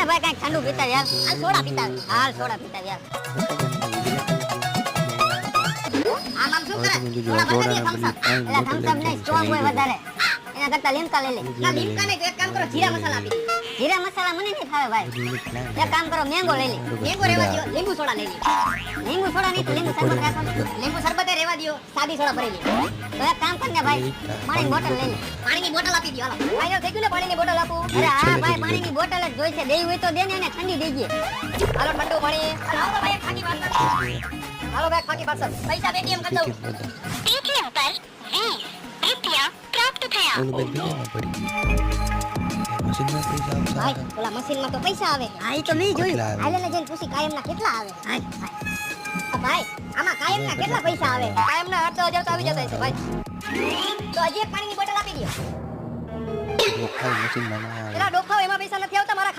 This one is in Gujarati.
એ ભાઈ કઈ ઠંડુ પીતા યાર હાલ સોડા પીતા હાલ સોડા પીતા યાર આમ શું કરે સોડા ભરવા દે થમ્સ અપ એટલે થમ્સ અપ નહીં સ્ટ્રોંગ હોય વધારે એના કરતા લીમકા લઈ લે ના લીમકા ને એક કામ કરો જીરા મસાલા આપી દે જીરા મસાલા મને નહીં ભાવે ભાઈ એક કામ કરો મેંગો લઈ લે મેંગો રેવા દો લીંબુ સોડા લઈ લે લીંબુ સોડા નહીં તો લીંબુ શરબત રાખો લીંબુ શરબત રેવા દો સાદી સોડા ભરી લે તો એક કામ કરને ભાઈ પાણીની બોટલ લઈ લે પાણીની બોટલ આપી દો હાલો ભાઈ થઈ ગયું ને પાણીની બોટલ આપો અરે હા ભાઈ પાણીની બોટલ જ જોઈ છે દેવી હોય તો દે ને એને ઠંડી દેજે હાલો ઠંડુ પાણી હાલો ભાઈ ખાકી પાર્સલ હાલો ભાઈ ખાકી પાર્સલ પૈસા પેટીએમ કરી દઉં પેટીએમ પર 20 રૂપિયા પ્રાપ્ત થયા ઓલું બેગ બીજામાં પડી મશીનમાં પૈસા આવશે ભાઈ ઓલા મશીનમાં તો પૈસા આવે હા ઈ તો મેં જોયું આલેને જઈને પૂછી કાયમના કેટલા આવે ભાઈ આમાં કાયમના કેટલા પૈસા આવે કાયમના 8000 તો આવી જતા હશે ભાઈ તો હજી એક પાણીની બોટલ આપી દો ડોખાઈ મશીનમાં ના આવે એલા ડોખાઓ એમાં પૈસા નથી આવતા મારા